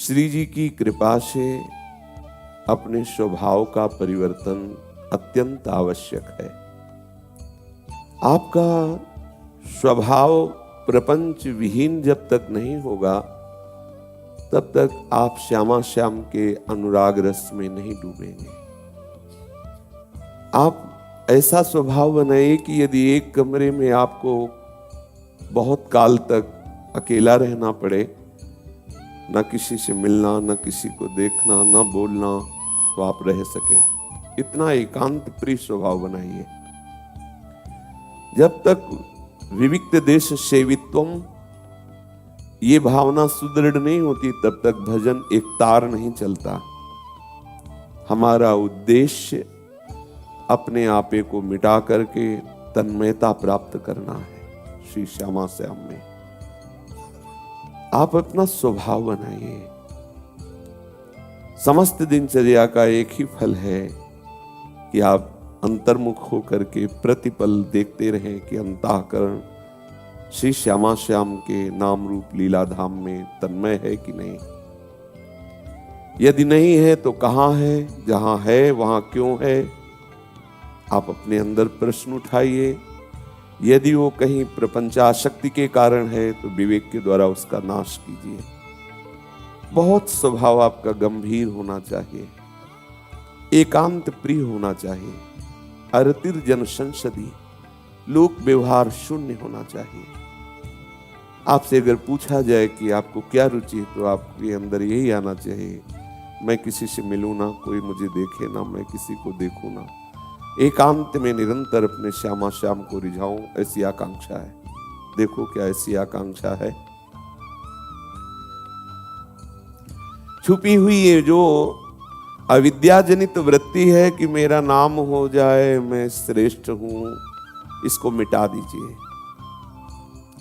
श्री जी की कृपा से अपने स्वभाव का परिवर्तन अत्यंत आवश्यक है। आपका स्वभाव प्रपंच विहीन जब तक नहीं होगा तब तक आप श्यामा श्याम के अनुराग रस में नहीं डूबेंगे। आप ऐसा स्वभाव बनाइए कि यदि एक कमरे में आपको बहुत काल तक अकेला रहना पड़े, ना किसी से मिलना, ना किसी को देखना, ना बोलना, तो आप रह सकें। इतना एकांत प्रिय स्वभाव बनाइए। जब तक विविक्त देश सेवित्वम ये भावना सुदृढ़ नहीं होती तब तक भजन एक तार नहीं चलता। हमारा उद्देश्य अपने आपे को मिटा करके तन्मयता प्राप्त करना है। श्री श्यामा श्याम में आप अपना स्वभाव बनाइए। समस्त दिनचर्या का एक ही फल है कि आप अंतर्मुख होकर के प्रतिपल देखते रहें कि अंतःकरण श्री श्यामा श्याम के नाम रूप लीला धाम में तन्मय है कि नहीं। यदि नहीं है तो कहां है, जहां है वहां क्यों है। आप अपने अंदर प्रश्न उठाइए। यदि वो कहीं प्रपंचाशक्ति के कारण है तो विवेक के द्वारा उसका नाश कीजिए। बहुत स्वभाव आपका गंभीर होना चाहिए, एकांत प्रिय होना चाहिए, अरतिर जन संसदी, लोक व्यवहार शून्य होना चाहिए। आपसे अगर पूछा जाए कि आपको क्या रुचि है तो आपके अंदर यही आना चाहिए, मैं किसी से मिलूं ना, कोई मुझे देखे ना, मैं किसी को देखूं ना, एकांत में निरंतर अपने श्यामा श्याम को रिझाऊं, ऐसी आकांक्षा है। देखो क्या ऐसी आकांक्षा है। छुपी हुई ये जो अविद्याजनित वृत्ति है कि मेरा नाम हो जाए, मैं श्रेष्ठ हूं, इसको मिटा दीजिए।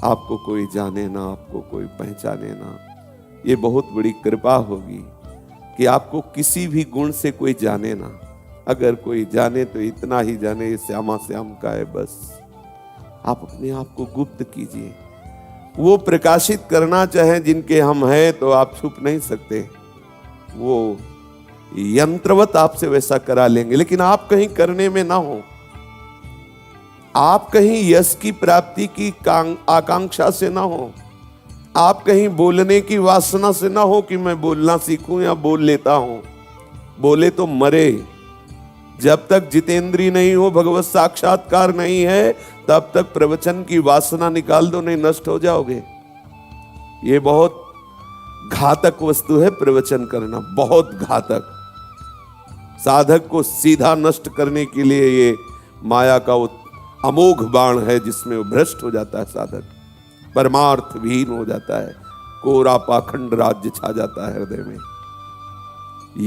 आपको कोई जाने ना, आपको कोई पहचाने ना, ये बहुत बड़ी कृपा होगी कि आपको किसी भी गुण से कोई जाने ना। अगर कोई जाने तो इतना ही जाने, ये श्यामा श्याम का है बस। आप अपने आप को गुप्त कीजिए। वो प्रकाशित करना चाहे जिनके हम हैं तो आप छुप नहीं सकते। वो यंत्रवत आपसे वैसा करा लेंगे, लेकिन आप कहीं करने में ना हो। आप कहीं यश की प्राप्ति की आकांक्षा से ना हो। आप कहीं बोलने की वासना से ना हो कि मैं बोलना सीखूं या बोल लेता हूं। बोले तो मरे। जब तक जितेंद्री नहीं हो, भगवत साक्षात्कार नहीं है, तब तक प्रवचन की वासना निकाल दो, नहीं नष्ट हो जाओगे। ये बहुत घातक वस्तु है प्रवचन करना, बहुत घातक। साधक को सीधा नष्ट करने के लिए ये माया का अमोघ बाण है जिसमें वो भ्रष्ट हो जाता है साधक, परमार्थ विहीन हो जाता है, कोरा पाखंड राज्य छा जाता है हृदय में।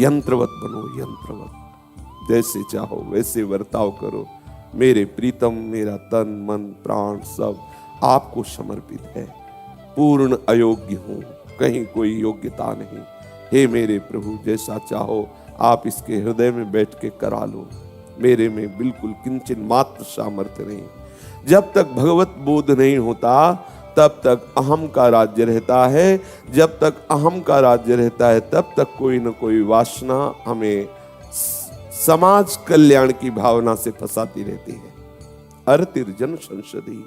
यंत्रवत बनो, यंत्रवत। जैसे चाहो वैसे वर्ताव करो। मेरे प्रीतम, मेरा तन मन प्राण सब आपको समर्पित है। पूर्ण अयोग्य हूं, कहीं कोई योग्यता नहीं। हे मेरे प्रभु, जैसा चाहो आप इसके हृदय में बैठ के करा लो। मेरे में बिल्कुल किंचन मात्र सामर्थ्य नहीं। जब तक भगवत बोध नहीं होता तब तक अहम का राज्य रहता है। जब तक अहम का राज्य रहता है तब तक कोई न कोई वासना हमें समाज कल्याण की भावना से फंसाती रहती है। अरतिर जन संसदी,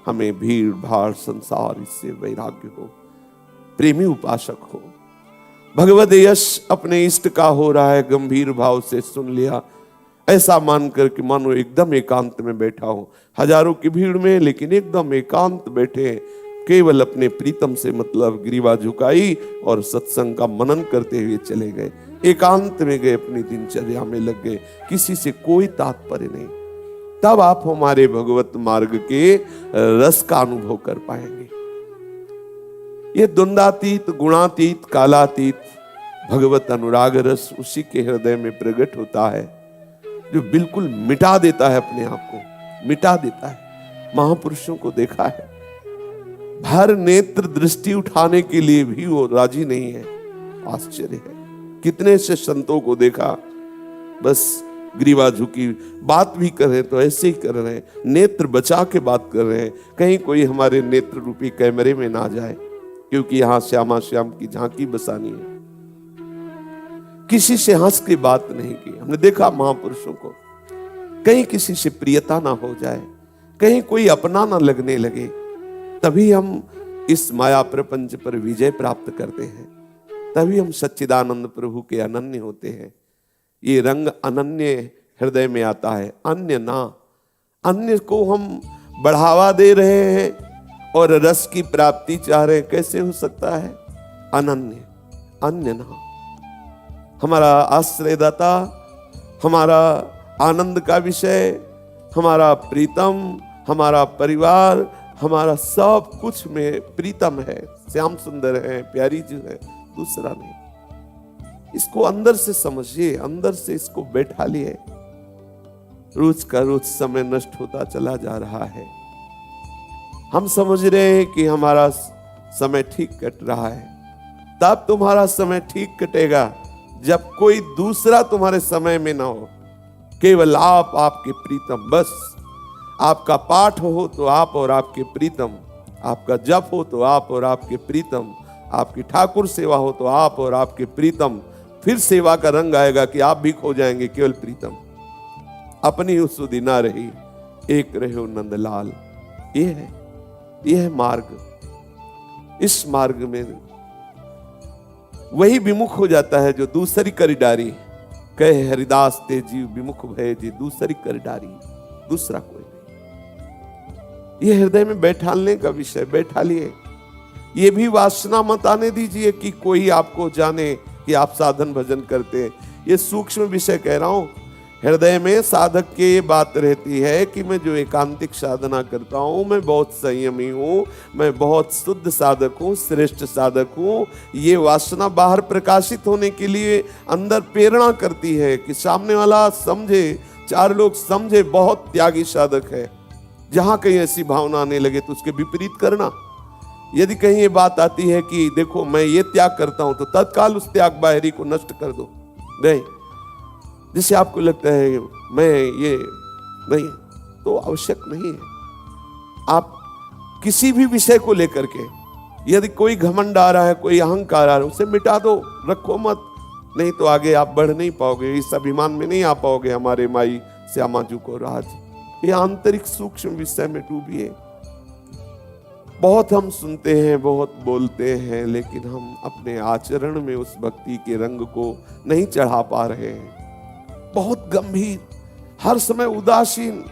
हमें भीड़ भाड़ संसार इससे वैराग्य हो, प्रेमी उपासक हो। भगवद यश अपने इष्ट का हो रहा है, गंभीर भाव से सुन लिया, ऐसा मान करके मानो एकदम एकांत में बैठा हो, हजारों की भीड़ में लेकिन एकदम एकांत बैठे, केवल अपने प्रीतम से मतलब ग्रीवा झुकाई और सत्संग का मनन करते हुए चले गए। एकांत में गए, अपनी दिनचर्या में लग गए, किसी से कोई तात्पर्य नहीं। तब आप हमारे भगवत मार्ग के रस का अनुभव कर पाएंगे। ये द्वंद्वातीत, गुणातीत, कालातीत भगवत अनुराग रस उसी के हृदय में प्रकट होता है जो बिल्कुल मिटा देता है, अपने आप को मिटा देता है। महापुरुषों को देखा है, भर नेत्र दृष्टि उठाने के लिए भी वो राजी नहीं है। आश्चर्य है। कितने से संतों को देखा, बस ग्रीवा झुकी, बात भी कर रहे तो ऐसे ही कर रहे हैं, नेत्र बचा के बात कर रहे हैं, कहीं कोई हमारे नेत्र रूपी कैमरे में ना जाए, क्योंकि यहां श्यामा श्याम की झांकी बसानी है। किसी से हंस के बात नहीं की। हमने देखा महापुरुषों को, कहीं किसी से प्रियता ना हो जाए, कहीं कोई अपना ना लगने लगे, तभी हम इस माया प्रपंच पर विजय प्राप्त करते हैं, तभी हम सच्चिदानंद प्रभु के अनन्य होते हैं। ये रंग अनन्य हृदय में आता है, अन्य ना। अन्य को हम बढ़ावा दे रहे हैं और रस की प्राप्ति चाह रहे हैं, कैसे हो सकता है? अनन्य, अन्य ना। हमारा आश्रयदाता, हमारा आनंद का विषय, हमारा प्रीतम, हमारा परिवार, हमारा सब कुछ में प्रीतम है, श्याम सुंदर है, प्यारी जी है, दूसरा नहीं। इसको अंदर से समझिए, अंदर से इसको बैठा लिए। रोज का रोज समय नष्ट होता चला जा रहा है। हम समझ रहे हैं कि हमारा समय ठीक कट रहा है, तब तुम्हारा समय ठीक कटेगा जब कोई दूसरा तुम्हारे समय में ना हो, केवल आप, आपके प्रीतम। बस आपका पाठ हो तो आप और आपके प्रीतम, आपका जप हो तो आप और आपके प्रीतम, आपकी ठाकुर सेवा हो तो आप और आपके प्रीतम। फिर सेवा का रंग आएगा कि आप भी खो जाएंगे, केवल प्रीतम। अपनी सुधि ना रही, एक रहे हो नंदलाल। यह है मार्ग। इस मार्ग में वही विमुख हो जाता है जो दूसरी कर डारी। कहे हरिदास ते जीव विमुख भय जी दूसरी कर डारी, दूसरा कोई नहीं। ये हृदय में बैठालने का विषय, बैठा लिए। ये भी वासना मत आने दीजिए कि कोई आपको जाने कि आप साधन भजन करते हैं। ये सूक्ष्म विषय कह रहा हूं। हृदय में साधक के ये बात रहती है कि मैं जो एकांतिक साधना करता हूं, मैं बहुत संयमी हूं, मैं बहुत शुद्ध साधक हूं, श्रेष्ठ साधक हूं। ये वासना बाहर प्रकाशित होने के लिए अंदर प्रेरणा करती है कि सामने वाला समझे, चार लोग समझे बहुत त्यागी साधक है। जहां कहीं ऐसी भावना आने लगे तो उसके विपरीत करना। यदि कहीं ये बात आती है कि देखो मैं ये त्याग करता हूं, तो तत्काल उस त्याग बाहरी को नष्ट कर दो। नहीं, जिससे आपको लगता है मैं ये नहीं, तो आवश्यक नहीं है। आप किसी भी विषय को लेकर के यदि कोई घमंड आ रहा है, कोई अहंकार आ रहा है, उसे मिटा दो, रखो मत। नहीं तो आगे आप बढ़ नहीं पाओगे, इस अभिमान में नहीं आ पाओगे हमारे माई श्यामा जी को राज। ये आंतरिक सूक्ष्म विषय में डूबिए। बहुत हम सुनते हैं, बहुत बोलते हैं, लेकिन हम अपने आचरण में उस भक्ति के रंग को नहीं चढ़ा पा रहे हैं। बहुत गंभीर, हर समय उदासीन,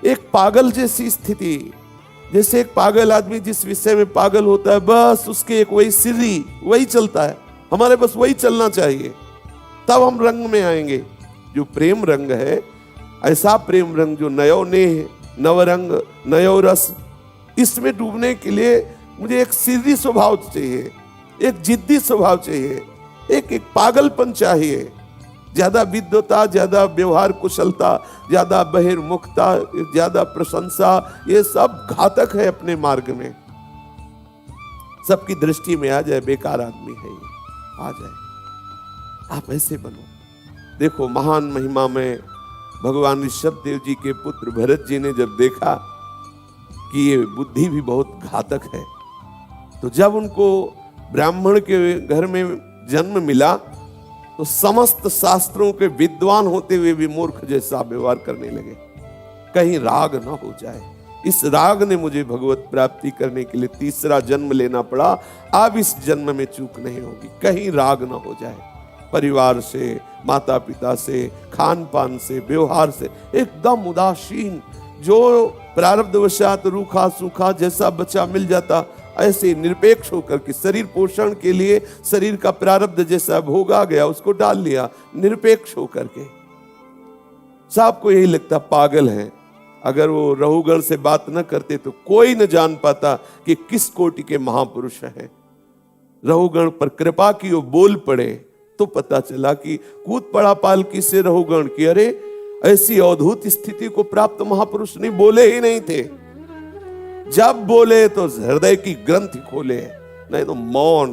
एक पागल जैसी स्थिति। जैसे एक पागल आदमी जिस विषय में पागल होता है, बस उसके एक वही सिरी, वही चलता है। हमारे बस वही चलना चाहिए, तब हम रंग में आएंगे। जो प्रेम रंग है, ऐसा प्रेम रंग जो नयो नेह, नवरंग, नयो रस, इसमें डूबने के लिए मुझे एक सीधी स्वभाव चाहिए, एक जिद्दी स्वभाव चाहिए, एक पागलपन चाहिए। ज्यादा विद्वता, ज्यादा व्यवहार कुशलता, ज्यादा बहिर्मुखता, ज्यादा प्रशंसा, ये सब घातक है अपने मार्ग में। सबकी दृष्टि में आ जाए बेकार आदमी है ये, आ जाए। आप ऐसे बनो। देखो, महान महिमा में भगवान ऋषभदेव जी के पुत्र भरत जी ने जब देखा कि ये बुद्धि भी बहुत घातक है, तो जब उनको ब्राह्मण के घर में जन्म मिला तो समस्त शास्त्रों के विद्वान होते हुए भी मूर्ख जैसा व्यवहार करने लगे। कहीं राग ना हो जाए। इस राग ने मुझे भगवत प्राप्ति करने के लिए तीसरा जन्म लेना पड़ा। अब इस जन्म में चूक नहीं होगी, कहीं राग ना हो जाए। परिवार से, माता पिता से, खान पान से, व्यवहार से एकदम उदासीन। जो प्रारब्धवशात रूखा सूखा जैसा बच्चा मिल जाता, ऐसे निरपेक्ष होकर के शरीर पोषण के लिए शरीर का प्रारब्ध जैसा भोग आ गया, उसको डाल लिया, निरपेक्ष होकर के। सबको यही लगता पागल है। अगर वो रहुगण से बात न करते तो कोई न जान पाता कि किस कोटि के महापुरुष हैं। रहुगण पर कृपा की वो बोल पड़े तो पता चला कि कूद पड़ा पालकी से रहुगण की, अरे ऐसी अद्भुत स्थिति को प्राप्त महापुरुष नहीं, बोले ही नहीं थे। जब बोले तो हृदय की ग्रंथि खोले, नहीं तो मौन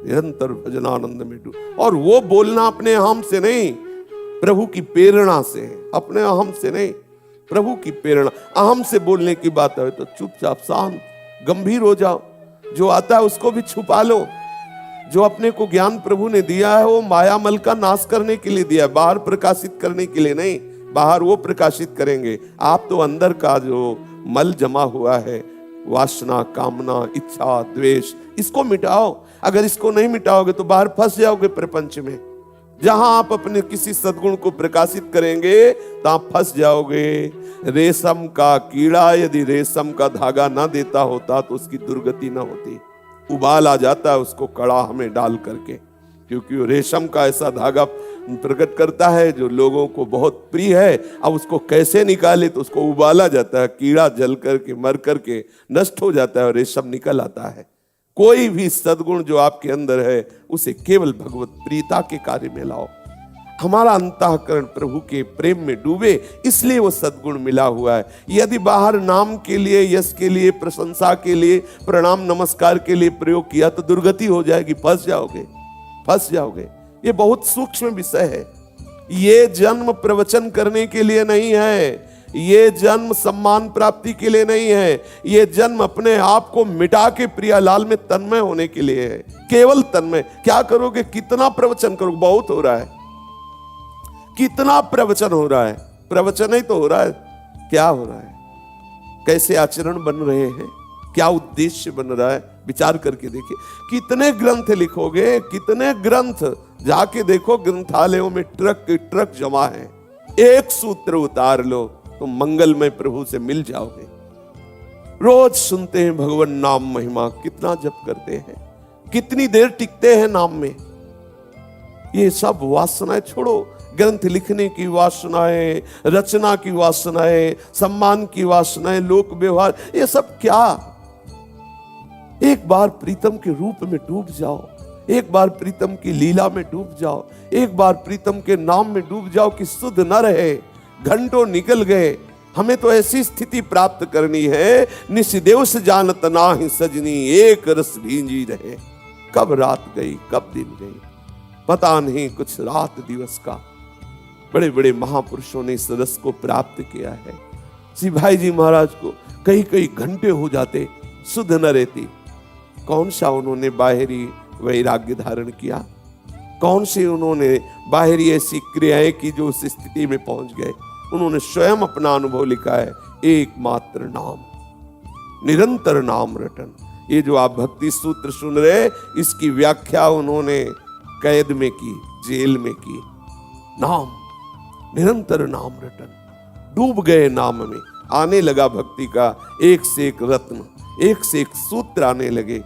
निरंतर भजनानंद में डूब। और वो बोलना अपने अहम से नहीं, प्रभु की प्रेरणा से, अपने अहम से नहीं, प्रभु की प्रेरणा। अहम से बोलने की बात है तो चुपचाप शांत गंभीर हो जाओ। जो आता है उसको भी छुपा लो, जो अपने को ज्ञान प्रभु ने दिया है वो माया मल का नाश करने के लिए दिया है, बाहर प्रकाशित करने के लिए नहीं। बाहर वो प्रकाशित करेंगे, आप तो अंदर का जो मल जमा हुआ है, वासना, कामना, इच्छा, द्वेष, इसको मिटाओ। अगर इसको नहीं मिटाओगे तो बाहर फंस जाओगे प्रपंच में। जहां आप अपने किसी सद्गुण को प्रकाशित करेंगे तो आप फंस जाओगे। रेशम का कीड़ा यदि रेशम का धागा ना देता होता तो उसकी दुर्गति ना होती। उबाल आ जाता है उसको कड़ाह में डाल करके, क्योंकि वो रेशम का ऐसा धागा प्रकट करता है जो लोगों को बहुत प्रिय है। अब उसको कैसे निकाले तो उसको उबाला जाता है, कीड़ा जल करके मर करके नष्ट हो जाता है और रेशम निकल आता है। कोई भी सद्गुण जो आपके अंदर है उसे केवल भगवत प्रीता के कार्य में लाओ। हमारा अंतःकरण प्रभु के प्रेम में डूबे, इसलिए वो सद्गुण मिला हुआ है। यदि बाहर नाम के लिए, यश के लिए, प्रशंसा के लिए, प्रणाम नमस्कार के लिए प्रयोग किया तो दुर्गति हो जाएगी, फंस जाओगे। ये बहुत सूक्ष्म विषय है। ये जन्म प्रवचन करने के लिए नहीं है, ये जन्म सम्मान प्राप्ति के लिए नहीं है, ये जन्म अपने आप को मिटा के प्रियालाल में तन्मय होने के लिए है। केवल तन्मय। क्या करोगे? कितना प्रवचन करोगे? बहुत हो रहा है। कितना प्रवचन हो रहा है? प्रवचन ही तो हो रहा है। क्या हो रहा है? कैसे आचरण बन रहे हैं? क्या उद्देश्य बन रहा है? विचार करके देखिए। कितने ग्रंथ लिखोगे? कितने ग्रंथ? जाके देखो, ग्रंथालयों में ट्रक के ट्रक जमा है। एक सूत्र उतार लो तो मंगलमय प्रभु से मिल जाओगे। रोज सुनते हैं भगवान नाम महिमा, कितना जप करते हैं, कितनी देर टिकते हैं नाम में। ये सब वासनाएं छोड़ो। ग्रंथ लिखने की वासनाएं, रचना की वासनाएं, सम्मान की वासनाएं, लोक व्यवहार, ये सब क्या? एक बार प्रीतम के रूप में डूब जाओ, एक बार प्रीतम की लीला में डूब जाओ, एक बार प्रीतम के नाम में डूब जाओ कि सुध न रहे। घंटों निकल गए। हमें तो ऐसी स्थिति प्राप्त करनी है, निशिदेव से जानत नाहि सजनी, एक रस भींजी रहे। कब रात गई, कब दिन गई, पता नहीं कुछ रात दिवस का। बड़े बड़े महापुरुषों ने इस रस को प्राप्त किया है। श्री भाई जी महाराज को कई कई घंटे हो जाते, सुध न रहती। कौन सा उन्होंने बाहरी वैराग्य धारण किया? कौन से उन्होंने बाहरी ऐसी क्रियाएं की जो उस स्थिति में पहुंच गए? उन्होंने स्वयं अपना अनुभव लिखा है। एकमात्र नाम, निरंतर नाम रटन। ये जो आप भक्ति सूत्र सुन रहे, इसकी व्याख्या उन्होंने कैद में की, जेल में की। नाम, निरंतर नाम रटन। डूब गए नाम में। आने लगा भक्ति का एक से एक रत्न, एक से एक सूत्र आने लगे।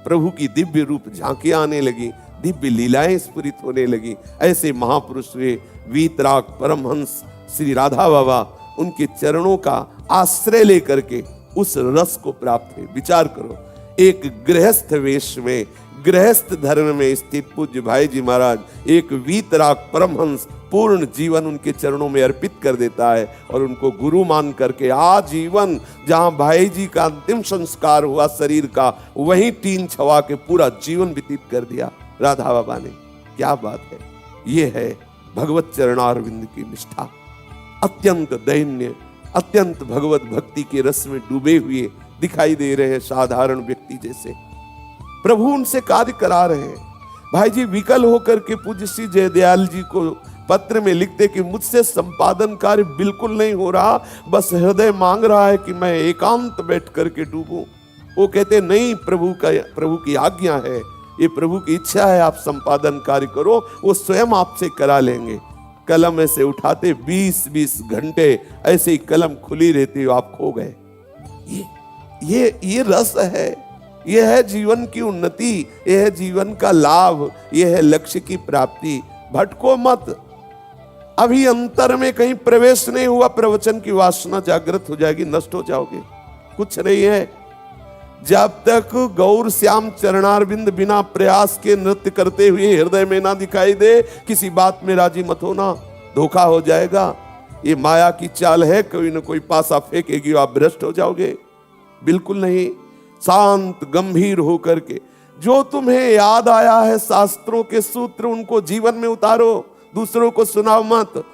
प्रभु की दिव्य रूप झांकियां आने लगी, दिव्य लीलाएं स्फुरित होने लगी। ऐसे महापुरुष हुए वीतराग परमहंस श्री राधा बाबा, उनके चरणों का आश्रय लेकर के उस रस को प्राप्त हुए। विचार करो, एक गृहस्थ वेश में, गृहस्थ धर्म में स्थित पूज्य भाई जी महाराज एक वीतराग परमहंस पूर्ण जीवन उनके चरणों में अर्पित कर देता है और उनको गुरु मान करके आजीवन, जहां भाई जी का अंतिम संस्कार हुआ शरीर का, वहीं टीन छवा के पूरा जीवन व्यतीत कर दिया राधा बाबा ने। क्या बात है! ये है भगवत चरणारविंद की निष्ठा। अत्यंत दैन्य, अत्यंत भगवत भक्ति के रस में डूबे हुए दिखाई दे रहे हैं, साधारण व्यक्ति जैसे। प्रभु उनसे कार्य करा रहे हैं। भाई जी विकल होकर के पूज्य श्री जयदयाल जी को पत्र में लिखते कि मुझसे संपादन कार्य बिल्कुल नहीं हो रहा, बस हृदय मांग रहा है कि मैं एकांत बैठ करके डूबूं। वो कहते नहीं, प्रभु की आज्ञा है, ये प्रभु की इच्छा है, आप संपादन कार्य करो, वो स्वयं आपसे करा लेंगे। कलम ऐसे उठाते 20-20 घंटे ऐसे ही कलम खुली रहती, आप खो गए। ये रस है, ये है जीवन की उन्नति, ये है जीवन का लाभ, ये है लक्ष्य की प्राप्ति। भटको मत। अभी अंतर में कहीं प्रवेश नहीं हुआ, प्रवचन की वासना जागृत हो जाएगी, नष्ट हो जाओगे। कुछ नहीं है। जब तक गौर श्याम चरणारविंद बिना प्रयास के नृत्य करते हुए हृदय में ना दिखाई दे, किसी बात में राजी मत होना, धोखा हो जाएगा। ये माया की चाल है, कोई न कोई पासा फेंकेगी, आप भ्रष्ट हो जाओगे। बिल्कुल नहीं। शांत गंभीर होकर के जो तुम्हें याद आया है शास्त्रों के सूत्र, उनको जीवन में उतारो, दूसरों को सुनाओ मत।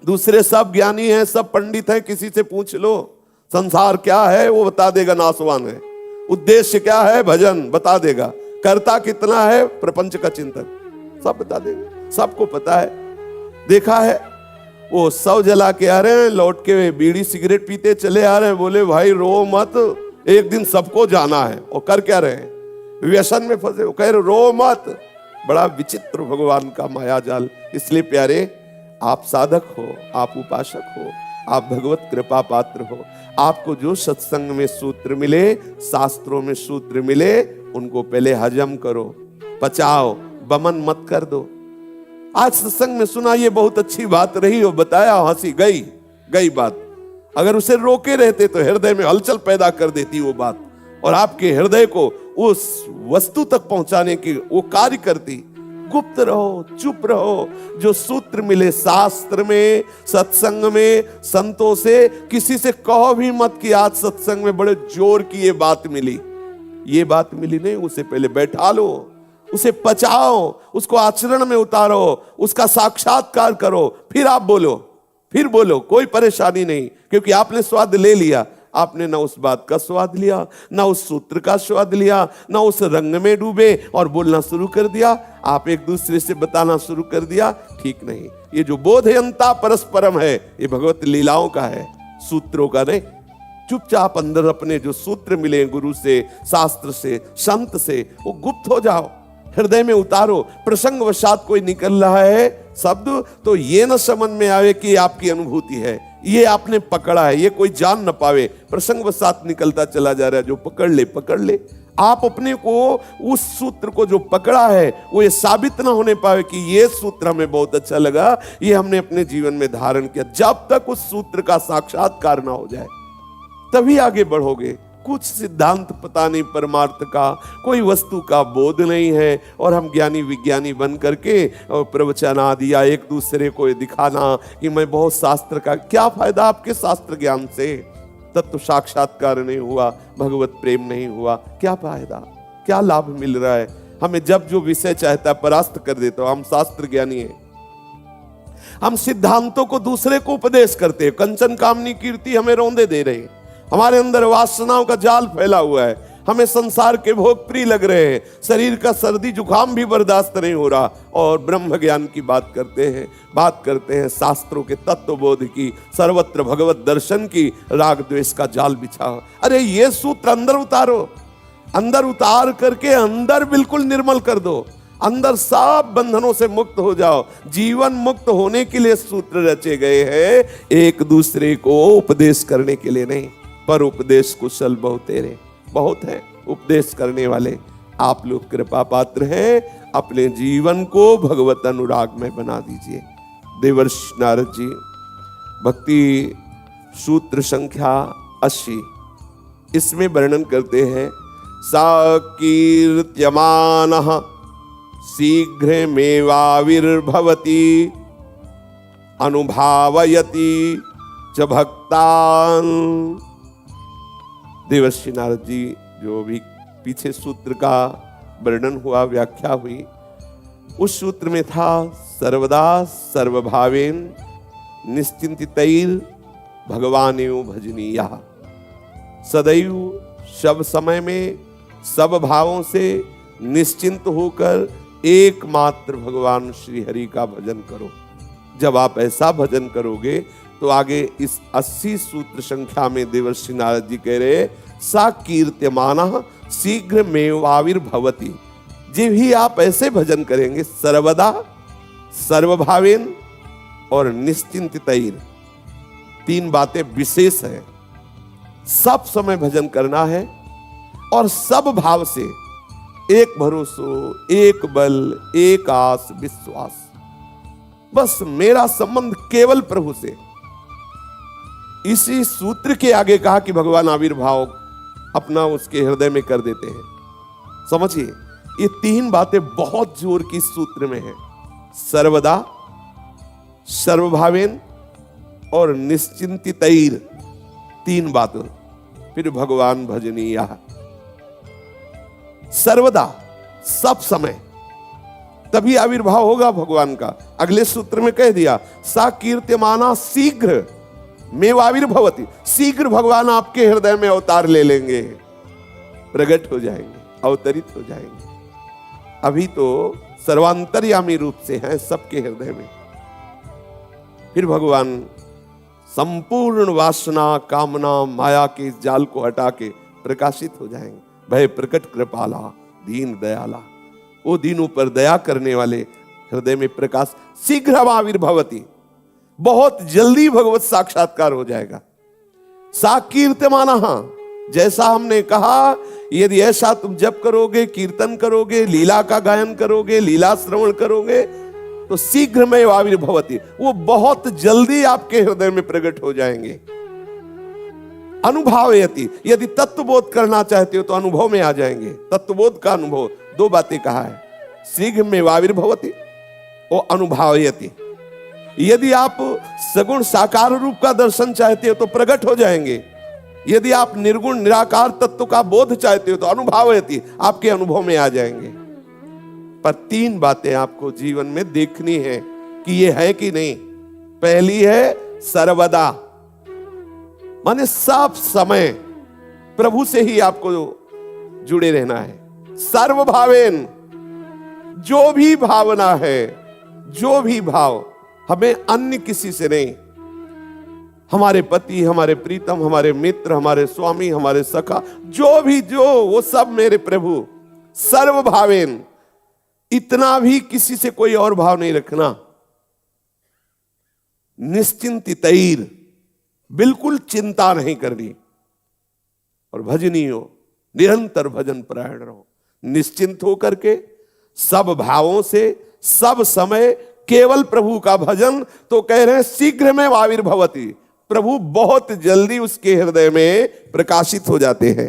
दूसरे सब ज्ञानी हैं, सब पंडित हैं, किसी से पूछ लो संसार क्या है, वो बता देगा, नासवान है। उद्देश्य क्या है, भजन, बता देगा। करता कितना है प्रपंच का चिंतन, सब बता देंगे, सबको पता है। देखा है वो शव जला के आ रहे हैं, लौट के बीड़ी सिगरेट पीते चले आ रहे हैं, बोले भाई रो मत, एक दिन सबको जाना है। और कर क्या रहे हैं, व्यसन में फंसे, वो कह रहे रो मत। बड़ा विचित्र भगवान का माया जाल। इसलिए प्यारे, आप साधक हो, आप उपासक हो, आप भगवत कृपा पात्र हो, आपको जो सत्संग में सूत्र मिले, शास्त्रों में सूत्र मिले, उनको पहले हजम करो, पचाओ, बमन मत कर दो। आज सत्संग में सुना, ये बहुत अच्छी बात रही और बताया, हंसी गई बात। अगर उसे रोके रहते तो हृदय में हलचल पैदा कर देती वो बात, और आपके हृदय को उस वस्तु तक पहुंचाने की वो कार्य करती। गुप्त रहो, चुप रहो। जो सूत्र मिले शास्त्र में, सत्संग में, संतों से, किसी से कहो भी मत कि आज सत्संग में बड़े जोर की ये बात मिली। ये बात मिली नहीं, उसे पहले बैठा लो, उसे पचाओ, उसको आचरण में उतारो, उसका साक्षात्कार करो, फिर आप बोलो, फिर बोलो, कोई परेशानी नहीं। क्योंकि आपने स्वाद ले लिया, आपने ना उस बात का स्वाद लिया, ना उस सूत्र का स्वाद लिया, ना उस रंग में डूबे और बोलना शुरू कर दिया। आप एक दूसरे से बताना शुरू कर दिया, ठीक नहीं। ये जो बोधयंता परस्परम है, ये भगवत लीलाओं का है, सूत्रों का नहीं। चुपचाप अंदर अपने जो सूत्र मिले गुरु से, शास्त्र से, संत से, वो गुप्त हो जाओ, हृदय में उतारो। प्रसंग वशात कोई निकल रहा है शब्द, तो ये न समझ में आवे कि आपकी अनुभूति है, ये आपने पकड़ा है, ये कोई जान न पावे। प्रसंग वशात निकलता चला जा रहा है, जो पकड़ ले। आप अपने को उस सूत्र को जो पकड़ा है, वो ये साबित ना होने पावे कि ये सूत्र हमें बहुत अच्छा लगा, ये हमने अपने जीवन में धारण किया। जब तक उस सूत्र का साक्षात्कार ना हो जाए, तभी आगे बढ़ोगे। कुछ सिद्धांत पता नहीं, परमार्थ का कोई वस्तु का बोध नहीं है, और हम ज्ञानी विज्ञानी बन करके प्रवचन आदि या एक दूसरे को दिखाना कि मैं बहुत शास्त्र का, क्या फायदा आपके शास्त्र ज्ञान से? तत्व साक्षात्कार नहीं हुआ, भगवत प्रेम नहीं हुआ, क्या फायदा, क्या लाभ मिल रहा है? हमें जब जो विषय चाहता है परास्त कर देता हूं। हम शास्त्र ज्ञानी हैं, हम सिद्धांतों को दूसरे को उपदेश करते हैं। कंचन कामनी कीर्ति हमें रौंदे दे रहे हैं, हमारे अंदर वासनाओं का जाल फैला हुआ है, हमें संसार के भोग प्रिय लग रहे हैं, शरीर का सर्दी जुकाम भी बर्दाश्त नहीं हो रहा, और ब्रह्म ज्ञान की बात करते हैं शास्त्रों के तत्वबोध की, सर्वत्र भगवत दर्शन की, राग द्वेष का जाल बिछाओ। अरे ये सूत्र अंदर उतारो, अंदर उतार करके अंदर बिल्कुल निर्मल कर दो, अंदर सब बंधनों से मुक्त हो जाओ। जीवन मुक्त होने के लिए सूत्र रचे गए हैं, एक दूसरे को उपदेश करने के लिए नहीं। पर उपदेश कुशल बहुत हैं उपदेश करने वाले। आप लोग कृपा पात्र हैं, अपने जीवन को भगवत अनुराग में बना दीजिए। देवर्षि नारद जी भक्ति सूत्र संख्या 80 इसमें वर्णन करते हैं। सा कीर्त्यमानः शीघ्रमेवाविर्भवति अनुभावयति च भक्तान्। देवर्षि नारद जी जो भी पीछे सूत्र का वर्णन हुआ, व्याख्या हुई, उस सूत्र में था सर्वदा सर्वभावेन निश्चिंतितैर भगवानेव भजनीयः। सदैव सब समय में सब भावों से निश्चिंत होकर एकमात्र भगवान श्री हरि का भजन करो। जब आप ऐसा भजन करोगे तो आगे इस 80 सूत्र संख्या में देवर्षि नारद जी कह रहे, सा कीर्त्यमानः शीघ्रमेवाविर्भवति। जब ही आप ऐसे भजन करेंगे, सर्वदा सर्वभावेन और निश्चिंतितैर, 3 बातें विशेष हैं। सब समय भजन करना है और सब भाव से, एक भरोसो, एक बल, एक आस विश्वास, बस मेरा संबंध केवल प्रभु से। इसी सूत्र के आगे कहा कि भगवान आविर्भाव अपना उसके हृदय में कर देते हैं। समझिए, ये 3 बातें बहुत जोर की सूत्र में है। सर्वदा सर्वभावेन और निश्चिंतितैर, 3 बातें। फिर भगवान भजनीय, सर्वदा सब समय, तभी आविर्भाव होगा भगवान का। अगले सूत्र में कह दिया, सा कीर्त्यमाना शीघ्र मेवाविर्भवति, शीघ्र भगवान आपके हृदय में अवतार ले लेंगे, प्रकट हो जाएंगे, अवतरित हो जाएंगे। अभी तो सर्वांतर्यामी रूप से हैं सबके हृदय में। फिर भगवान संपूर्ण वासना कामना माया के इस जाल को हटा के प्रकाशित हो जाएंगे। भय प्रकट कृपाला दीन दयाला, वो दीनों पर दया करने वाले हृदय में प्रकाश शीघ्र आविर्भवती, बहुत जल्दी भगवत साक्षात्कार हो जाएगा। सा कीर्तमानः, जैसा हमने कहा, यदि ऐसा तुम जप करोगे, कीर्तन करोगे, लीला का गायन करोगे, लीला श्रवण करोगे, तो शीघ्र में आविर्भवती, वो बहुत जल्दी आपके हृदय में प्रकट हो जाएंगे। अनुभवयति, यदि तत्वबोध करना चाहते हो तो अनुभव में आ जाएंगे। तत्वबोध का अनुभव, दो बातें कहा है, शीघ्र में आविर्भवती और अनुभवयति। यदि आप सगुण साकार रूप का दर्शन चाहते हो तो प्रकट हो जाएंगे। यदि आप निर्गुण निराकार तत्व का बोध चाहते हो तो अनुभवयति, आपके अनुभव में आ जाएंगे। पर तीन बातें आपको जीवन में देखनी है कि ये है कि नहीं। पहली है सर्वदा, माने सब समय प्रभु से ही आपको जुड़े रहना है। सर्वभावेन, जो भी भावना है, जो भी भाव, हमें अन्य किसी से नहीं, हमारे पति, हमारे प्रीतम, हमारे मित्र, हमारे स्वामी, हमारे सखा, जो भी, जो वो सब मेरे प्रभु। सर्वभावेन, इतना भी किसी से कोई और भाव नहीं रखना। निश्चिंतितैर, बिल्कुल चिंता नहीं करनी। और भजनीयो, निरंतर भजन परायण रहो। निश्चिंत होकर के सब भावों से सब समय केवल प्रभु का भजन। तो कह रहे हैं शीघ्र में आविर्भवती, प्रभु बहुत जल्दी उसके हृदय में प्रकाशित हो जाते हैं।